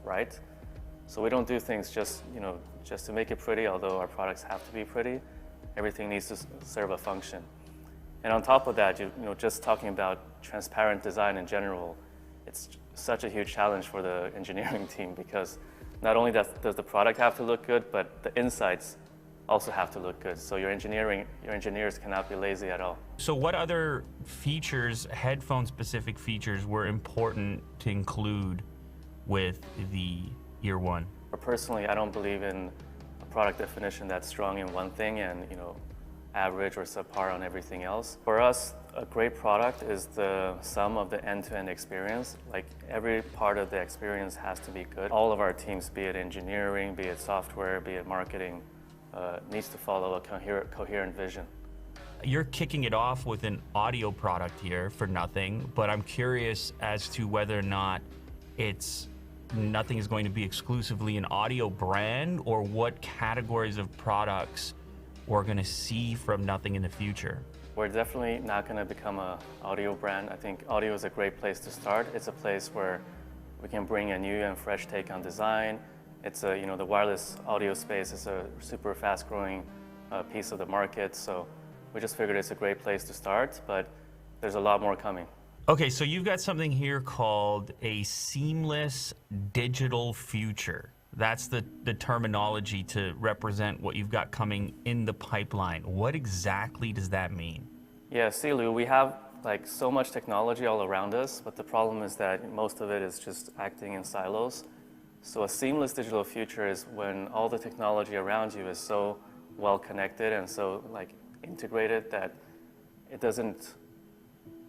right. So we don't do things just to make it pretty, although our products have to be pretty. Everything needs to serve a function. And on top of that, just talking about transparent design in general, it's such a huge challenge for the engineering team, because not only does the product have to look good, but the insights also have to look good. So your engineers cannot be lazy at all. So what other features, headphone-specific features, were important to include with the Ear One? Personally, I don't believe in a product definition that's strong in one thing and average or subpar on everything else. For us, a great product is the sum of the end-to-end experience. Like, every part of the experience has to be good. All of our teams, be it engineering, be it software, be it marketing, needs to follow a coherent vision. You're kicking it off with an audio product here for Nothing, but I'm curious as to whether or not Nothing is going to be exclusively an audio brand, or what categories of products we're going to see from Nothing in the future. We're definitely not going to become an audio brand. I think audio is a great place to start. It's a place where we can bring a new and fresh take on design. It's the wireless audio space is a super fast-growing piece of the market, so we just figured it's a great place to start, but there's a lot more coming. Okay, so you've got something here called a seamless digital future. That's the terminology to represent what you've got coming in the pipeline. What exactly does that mean? Yeah, Silu, we have so much technology all around us, but the problem is that most of it is just acting in silos. So a seamless digital future is when all the technology around you is so well connected and so integrated that it doesn't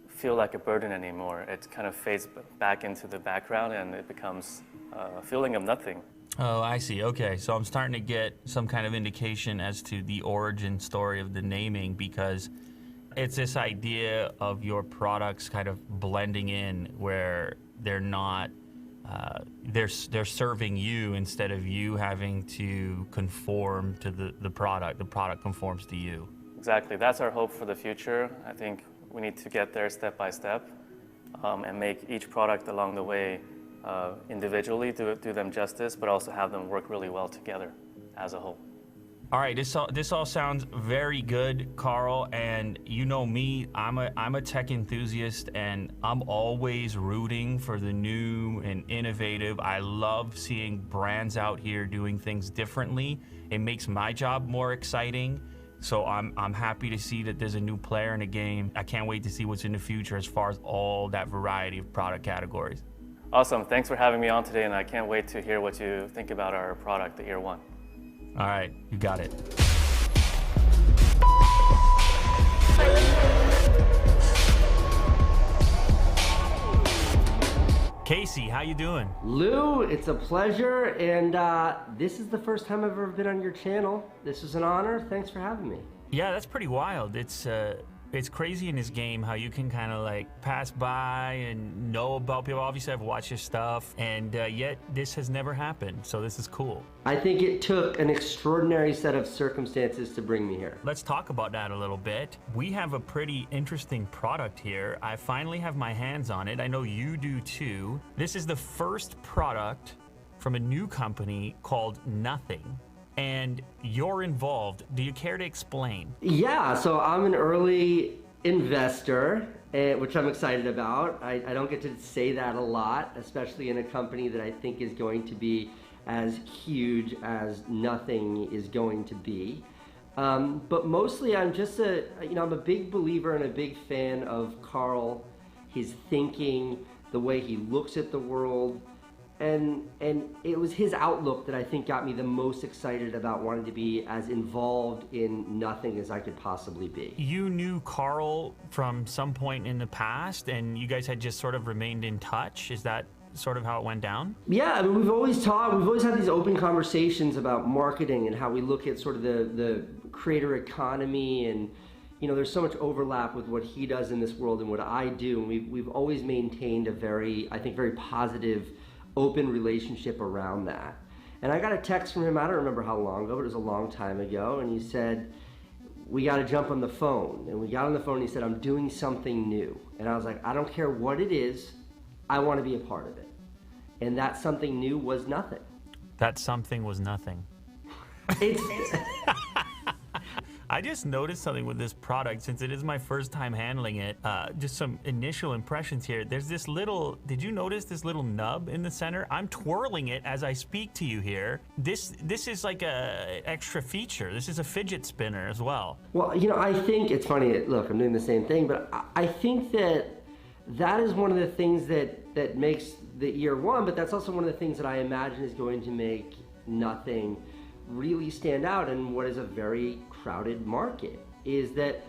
feel like a burden anymore. It kind of fades back into the background and it becomes a feeling of nothing. Oh, I see. Okay, so I'm starting to get some kind of indication as to the origin story of the naming, because it's this idea of your products kind of blending in, where they're not, they're serving you instead of you having to conform to the product. The product conforms to you. Exactly. That's our hope for the future. I think we need to get there step by step and make each product along the way individually, do them justice, but also have them work really well together as a whole. All right, this all sounds very good, Carl, and you know me, I'm a tech enthusiast, and I'm always rooting for the new and innovative. I love seeing brands out here doing things differently. It makes my job more exciting. So I'm happy to see that there's a new player in the game. I can't wait to see what's in the future as far as all that variety of product categories. Awesome, thanks for having me on today, and I can't wait to hear what you think about our product, the Ear One. All right, you got it. Casey, how you doing? Lou, it's a pleasure, and this is the first time I've ever been on your channel. This is an honor. Thanks for having me. Yeah, that's pretty wild. It's crazy in this game how you can kind of pass by and know about people. Obviously, I've watched your stuff, and yet this has never happened, so this is cool. I think it took an extraordinary set of circumstances to bring me here. Let's talk about that a little bit. We have a pretty interesting product here. I finally have my hands on it. I know you do too. This is the first product from a new company called Nothing. And you're involved. Do you care to explain? Yeah, so I'm an early investor, which I'm excited about. I don't get to say that a lot, especially in a company that I think is going to be as huge as Nothing is going to be. But mostly I'm just I'm a big believer and a big fan of Carl, his thinking, the way he looks at the world. And it was his outlook that I think got me the most excited about wanting to be as involved in Nothing as I could possibly be. You knew Carl from some point in the past, and you guys had just sort of remained in touch. Is that sort of how it went down? Yeah, I mean, we've always had these open conversations about marketing and how we look at sort of the creator economy, and there's so much overlap with what he does in this world and what I do, and we've always maintained a very positive, open relationship around that. And I got a text from him, I don't remember how long ago, but it was a long time ago, and he said, we got to jump on the phone. And we got on the phone and he said, I'm doing something new. And I was like, I don't care what it is, I want to be a part of it. and that something new was nothing. That something was nothing. It's I just noticed something with this product since it is my first time handling it. Just some initial impressions here. There's this little, did you notice this little nub in the center? I'm twirling it as I speak to you here. This is like a extra feature. This is a fidget spinner as well. Well, I think it's funny. Look, I'm doing the same thing, but I think that is one of the things that makes the Ear One, but that's also one of the things that I imagine is going to make nothing really stand out in what is a very crowded market, is that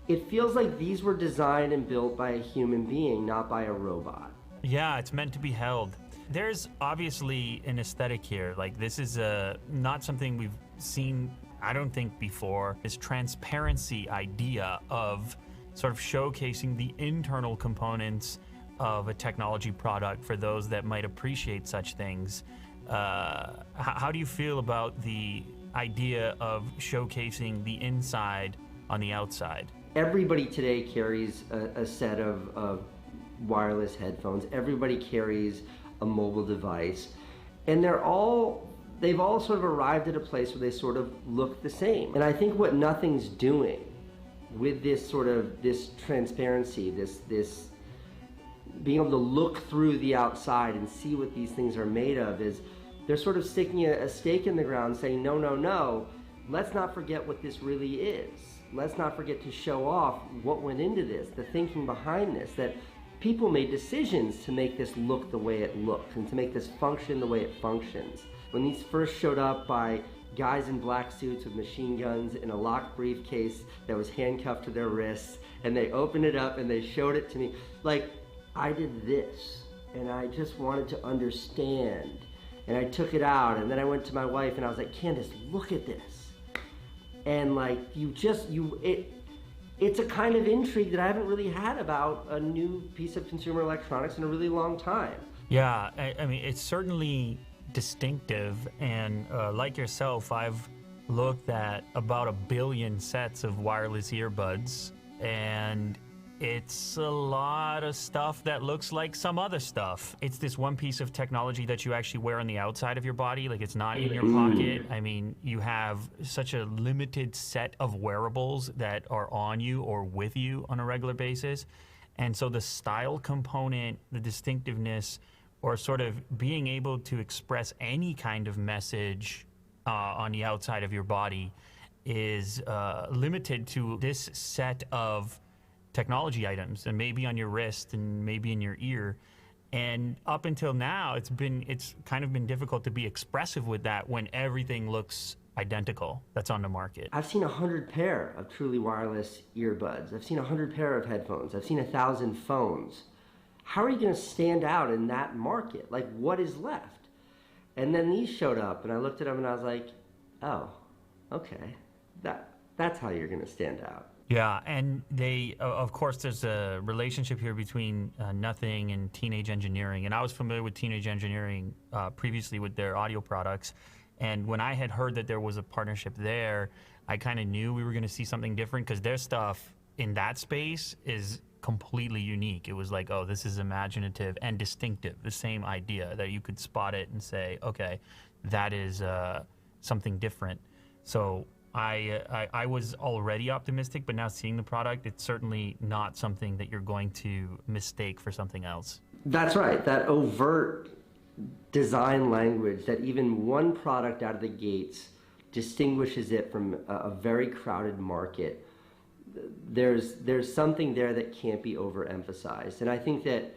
it feels like these were designed and built by a human being, not by a robot. Yeah, it's meant to be held. There's obviously an aesthetic here. Like, this is not something we've seen, I don't think, before. This transparency idea of sort of showcasing the internal components of a technology product for those that might appreciate such things. How do you feel about the idea of showcasing the inside on the outside? Everybody today carries a set of wireless headphones. Everybody carries a mobile device, and they've all sort of arrived at a place where they sort of look the same. And I think what Nothing's doing with this transparency, this being able to look through the outside and see what these things are made of, is they're sort of sticking a stake in the ground saying, no, let's not forget what this really is. Let's not forget to show off what went into this, the thinking behind this, that people made decisions to make this look the way it looks and to make this function the way it functions. When these first showed up by guys in black suits with machine guns in a locked briefcase that was handcuffed to their wrists, and they opened it up and they showed it to me, like, I did this, and I just wanted to understand. And I took it out, and then I went to my wife and I was like, Candace, look at this. And like, it's a kind of intrigue that I haven't really had about a new piece of consumer electronics in a really long time. Yeah, I mean, it's certainly distinctive, and like yourself, I've looked at about 1 billion sets of wireless earbuds, and it's a lot of stuff that looks like some other stuff. It's this one piece of technology that you actually wear on the outside of your body, like it's not in your pocket. I mean, you have such a limited set of wearables that are on you or with you on a regular basis. And so the style component, the distinctiveness, or sort of being able to express any kind of message on the outside of your body is limited to this set of technology items, and maybe on your wrist and maybe in your ear. And up until now, it's kind of been difficult to be expressive with that when everything looks identical that's on the market. I've seen 100 pair of truly wireless earbuds. I've seen 100 pair of headphones. I've seen 1,000 phones. How are you going to stand out in that market? Like, what is left? And then these showed up, and I looked at them and I was like, oh, okay, that's how you're going to stand out. Yeah, and of course, there's a relationship here between Nothing and Teenage Engineering. And I was familiar with Teenage Engineering previously with their audio products. And when I had heard that there was a partnership there, I kind of knew we were going to see something different, because their stuff in that space is completely unique. It was like, oh, this is imaginative and distinctive, the same idea that you could spot it and say, okay, that is something different. So I was already optimistic, but now seeing the product, it's certainly not something that you're going to mistake for something else. That's right. That overt design language, that even one product out of the gates distinguishes it from a very crowded market. There's something there that can't be overemphasized. And I think that,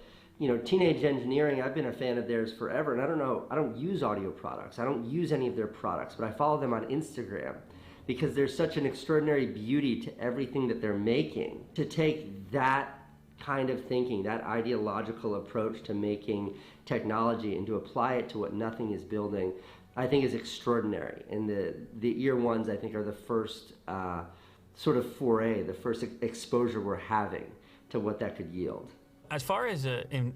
Teenage Engineering, I've been a fan of theirs forever, and I don't use audio products. I don't use any of their products, but I follow them on Instagram, because there's such an extraordinary beauty to everything that they're making. To take that kind of thinking, that ideological approach to making technology, and to apply it to what Nothing is building, I think is extraordinary. And the Ear Ones, I think, are the first sort of foray, the first exposure we're having to what that could yield. As far as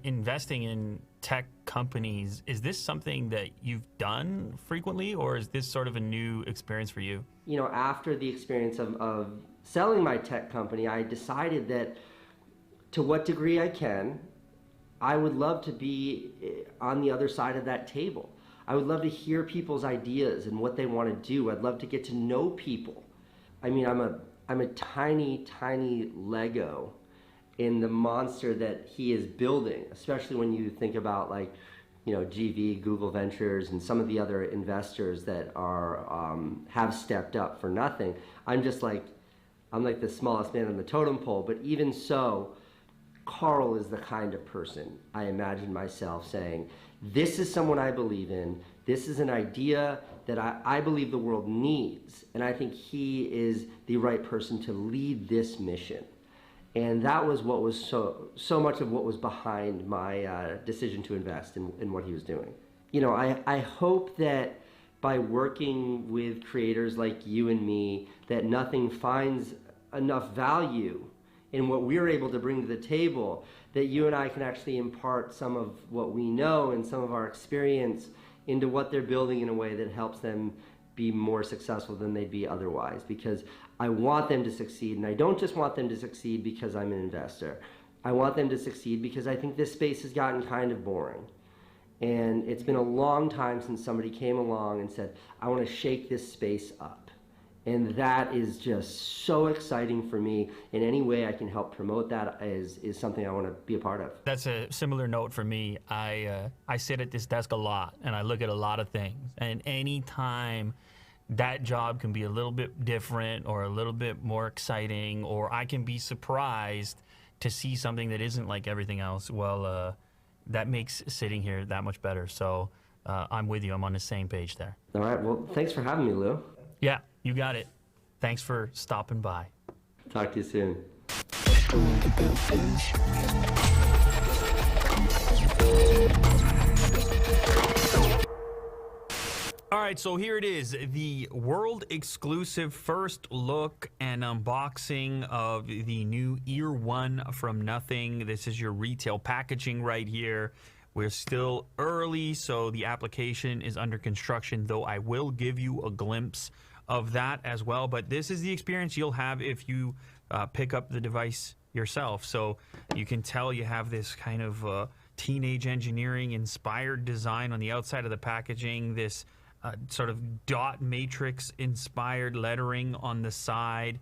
investing in tech companies, is this something that you've done frequently, or is this sort of a new experience for you? After the experience of selling my tech company, I decided that to what degree I can, I would love to be on the other side of that table. I would love to hear people's ideas and what they want to do. I'd love to get to know people. I mean, I'm a tiny, tiny Lego in the monster that he is building, especially when you think about like, you know, GV, Google Ventures, and some of the other investors that are have stepped up for nothing. I'm like the smallest man on the totem pole, but even so, Carl is the kind of person I imagine myself saying, this is someone I believe in, this is an idea that I believe the world needs, and I think he is the right person to lead this mission. And that was what was so much of what was behind my decision to invest in what he was doing. You know, I hope that by working with creators like you and me, that Nothing finds enough value in what we're able to bring to the table, that you and I can actually impart some of what we know and some of our experience into what they're building in a way that helps them be more successful than they'd be otherwise. Because I want them to succeed, and I don't just want them to succeed because I'm an investor. I want them to succeed because I think this space has gotten kind of boring. And it's been a long time since somebody came along and said, I want to shake this space up. And that is just so exciting for me. In any way I can help promote that is something I want to be a part of. That's a similar note for me. I sit at this desk a lot, and I look at a lot of things. And anytime that job can be a little bit different or a little bit more exciting, or I can be surprised to see something that isn't like everything else, well, that makes sitting here that much better. So I'm with you. I'm on the same page there. All right. Well, thanks for having me, Lou. Yeah, you got it. Thanks for stopping by. Talk to you soon. All right, so here it is, the world exclusive first look and unboxing of the new Ear 1 from Nothing. This is your retail packaging right here. We're still early, so the application is under construction, though I will give you a glimpse of that as well. But this is the experience you'll have if you pick up the device yourself. So you can tell you have this kind of teenage engineering inspired design on the outside of the packaging, this sort of dot matrix inspired lettering on the side.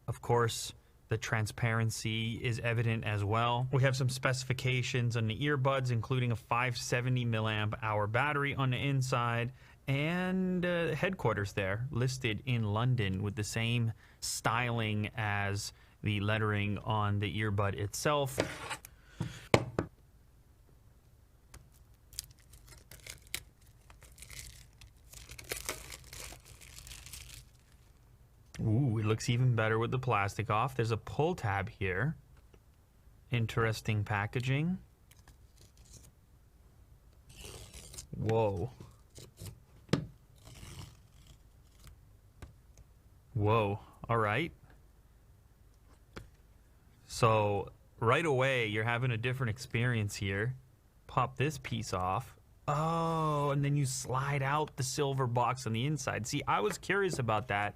Of course, the transparency is evident as well. We have some specifications on the earbuds, including a 570 milliamp hour battery on the inside, and headquarters there listed in London with the same styling as the lettering on the earbud itself. Ooh, it looks even better with the plastic off. There's a pull tab here. Interesting packaging. Whoa. Whoa. All right. So right away, you're having a different experience here. Pop this piece off. Oh, and then you slide out the silver box on the inside. See, I was curious about that,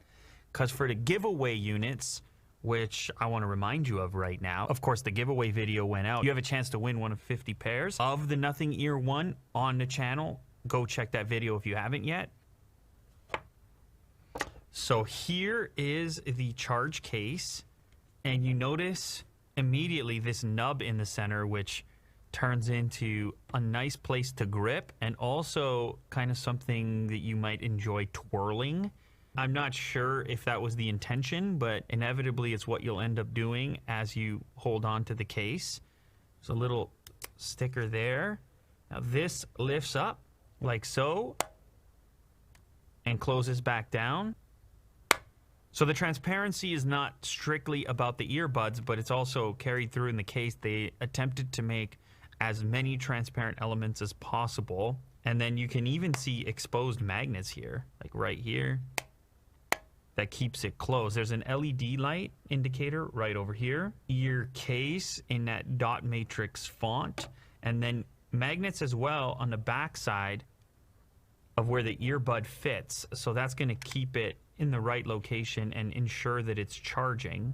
because for the giveaway units, which I want to remind you of right now, of course, the giveaway video went out. You have a chance to win one of 50 pairs of the Nothing Ear 1 on the channel. Go check that video if you haven't yet. So here is the charge case, and you notice immediately this nub in the center, which turns into a nice place to grip, and also kind of something that you might enjoy twirling. I'm not sure if that was the intention, but inevitably it's what you'll end up doing as you hold on to the case. There's a little sticker there. Now this lifts up like so and closes back down. So the transparency is not strictly about the earbuds, but it's also carried through in the case. They attempted to make as many transparent elements as possible. And then you can even see exposed magnets here, like right here. That keeps it closed. There's an LED light indicator right over here. Ear case in that dot matrix font. And then magnets as well on the back side of where the earbud fits. So that's going to keep it in the right location and ensure that it's charging.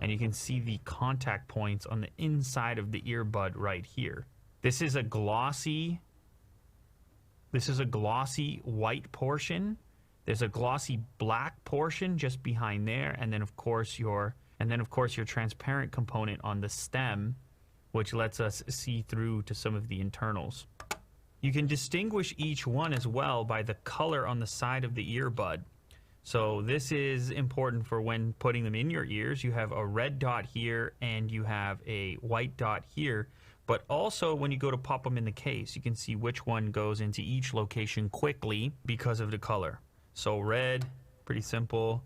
And you can see the contact points on the inside of the earbud right here. This is a glossy white portion. There's a glossy black portion just behind there, and then of course your transparent component on the stem, which lets us see through to some of the internals. You can distinguish each one as well by the color on the side of the earbud. So this is important for when putting them in your ears. You have a red dot here and you have a white dot here. But also when you go to pop them in the case, you can see which one goes into each location quickly because of the color. So red, pretty simple,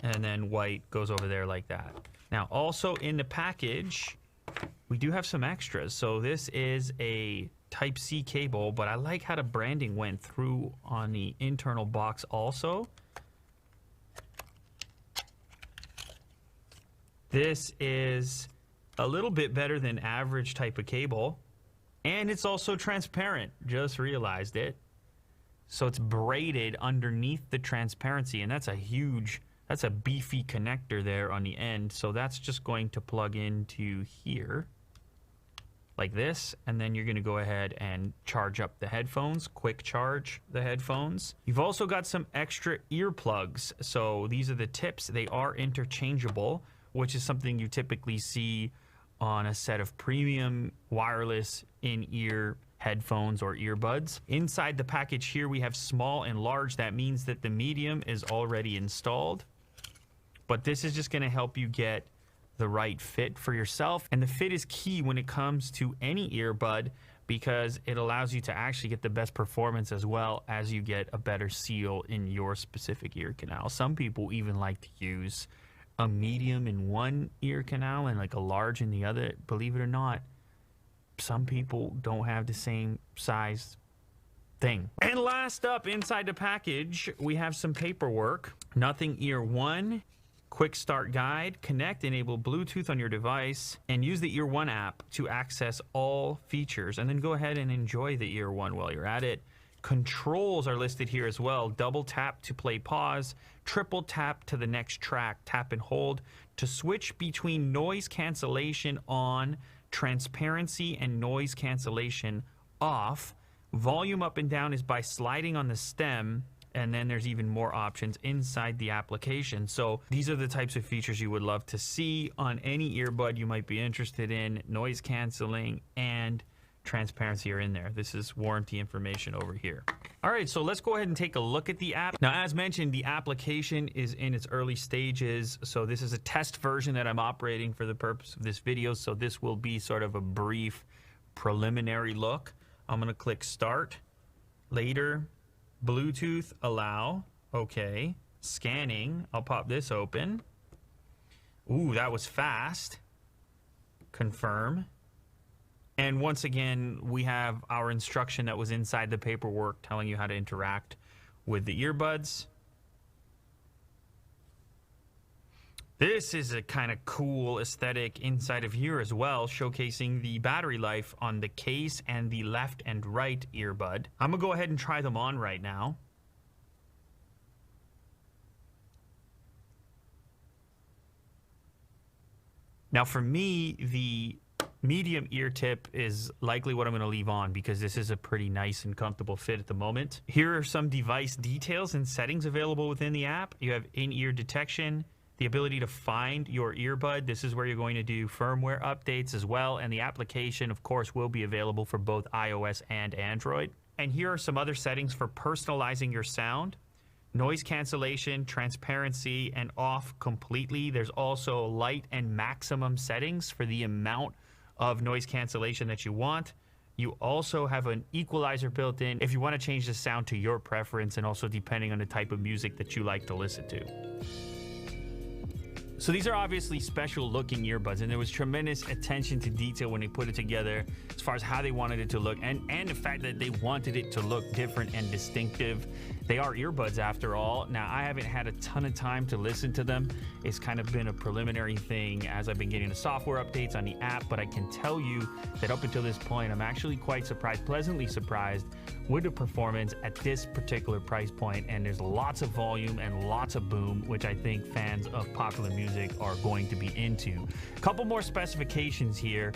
and then white goes over there like that. Now also in the package, we do have some extras. So this is a Type-C cable, but I like how the branding went through on the internal box also. This is a little bit better than average type of cable, and it's also transparent. Just realized it. So it's braided underneath the transparency, and that's a beefy connector there on the end. So that's just going to plug into here like this, and then you're going to go ahead and charge up the headphones, quick charge the headphones. You've also got some extra earplugs. So these are the tips. They are interchangeable, which is something you typically see on a set of premium wireless in-ear headphones or earbuds. Inside the package here we have small and large. That means that the medium is already installed, but this is just going to help you get the right fit for yourself. And the fit is key when it comes to any earbud, because it allows you to actually get the best performance as well as you get a better seal in your specific ear canal. Some people even like to use a medium in one ear canal and like a large in the other. Believe it or not, some people don't have the same size thing. And last up inside the package, we have some paperwork. Nothing Ear 1, quick start guide, connect, enable Bluetooth on your device, and use the Ear 1 app to access all features. And then go ahead and enjoy the Ear 1 while you're at it. Controls are listed here as well. Double tap to play pause, triple tap to the next track, tap and hold to switch between noise cancellation on, transparency and noise cancellation off. Volume up and down is by sliding on the stem, and then there's even more options inside the application. So these are the types of features you would love to see on any earbud you might be interested in. Noise canceling and transparency are in there. This is warranty information over here. All right, so let's go ahead and take a look at the app. Now, as mentioned, the application is in its early stages. So this is a test version that I'm operating for the purpose of this video. So this will be sort of a brief preliminary look. I'm gonna click start, later, Bluetooth, allow, okay. Scanning, I'll pop this open. Ooh, that was fast. Confirm. And once again, we have our instruction that was inside the paperwork telling you how to interact with the earbuds. This is a kind of cool aesthetic inside of here as well, showcasing the battery life on the case and the left and right earbud. I'm gonna go ahead and try them on right now. Now for me, the medium ear tip is likely what I'm going to leave on because this is a pretty nice and comfortable fit at the moment. Here are some device details and settings available within the app. You have in-ear detection, the ability to find your earbud. This is where you're going to do firmware updates as well, and the application, of course, will be available for both iOS and Android. And here are some other settings for personalizing your sound. Noise cancellation, transparency, and off completely. There's also light and maximum settings for the amount of noise cancellation that you want. You also have an equalizer built in if you want to change the sound to your preference, and also depending on the type of music that you like to listen to. So these are obviously special looking earbuds, and there was tremendous attention to detail when they put it together as far as how they wanted it to look, and the fact that they wanted it to look different and distinctive. They are earbuds after all. Now, I haven't had a ton of time to listen to them. It's kind of been a preliminary thing as I've been getting the software updates on the app, but I can tell you that up until this point, I'm actually quite surprised, pleasantly surprised with the performance at this particular price point. And there's lots of volume and lots of boom, which I think fans of popular music music are going to be into. A couple more specifications here.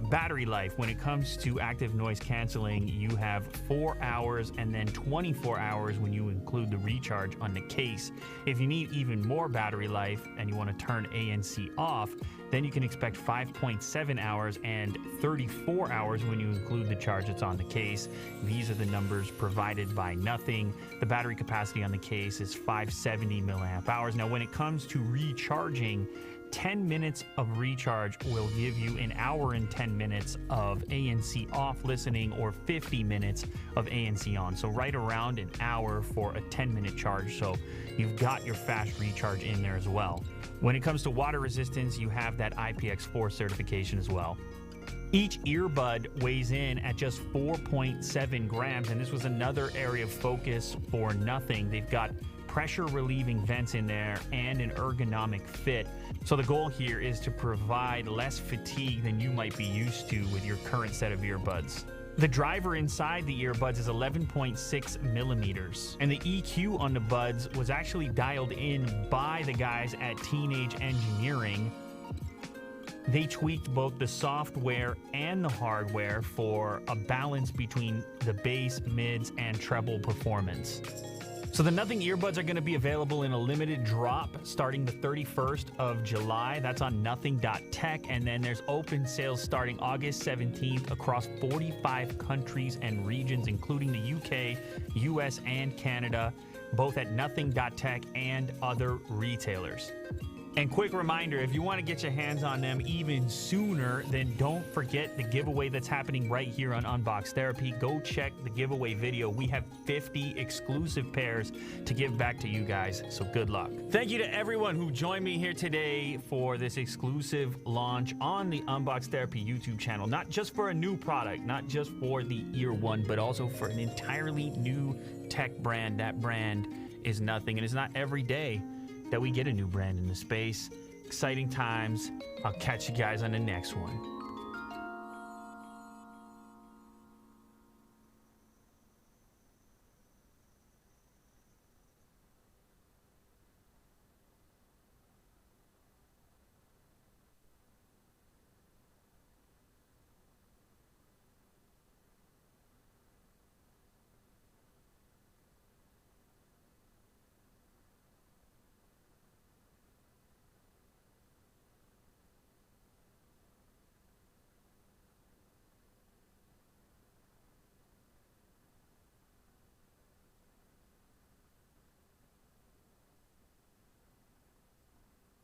Battery life. When it comes to active noise canceling, you have 4 hours and then 24 hours when you include the recharge on the case. If you need even more battery life and you want to turn ANC off, then you can expect 5.7 hours and 34 hours when you include the charge that's on the case. These are the numbers provided by Nothing. The battery capacity on the case is 570 milliamp hours. Now, when it comes to recharging, 10 minutes of recharge will give you an hour and 10 minutes of ANC off listening, or 50 minutes of ANC on. So right around an hour for a 10-minute charge. So you've got your fast recharge in there as well. When it comes to water resistance, you have that IPX4 certification as well. Each earbud weighs in at just 4.7 grams, and this was another area of focus for Nothing. They've got pressure relieving vents in there and an ergonomic fit. So the goal here is to provide less fatigue than you might be used to with your current set of earbuds. The driver inside the earbuds is 11.6 millimeters, and the EQ on the buds was actually dialed in by the guys at Teenage Engineering. They tweaked both the software and the hardware for a balance between the bass, mids, and treble performance. So the Nothing earbuds are going to be available in a limited drop starting the 31st of July. That's on nothing.tech. And then there's open sales starting August 17th across 45 countries and regions, including the UK, US, and Canada, both at nothing.tech and other retailers. And quick reminder, if you want to get your hands on them even sooner, then don't forget the giveaway that's happening right here on Unbox Therapy. Go check the giveaway video. We have 50 exclusive pairs to give back to you guys, so good luck. Thank you to everyone who joined me here today for this exclusive launch on the Unbox Therapy YouTube channel. Not just for a new product, not just for the Ear One, but also for an entirely new tech brand. That brand is Nothing, and it's not every day that we get a new brand in the space. Exciting times. I'll catch you guys on the next one.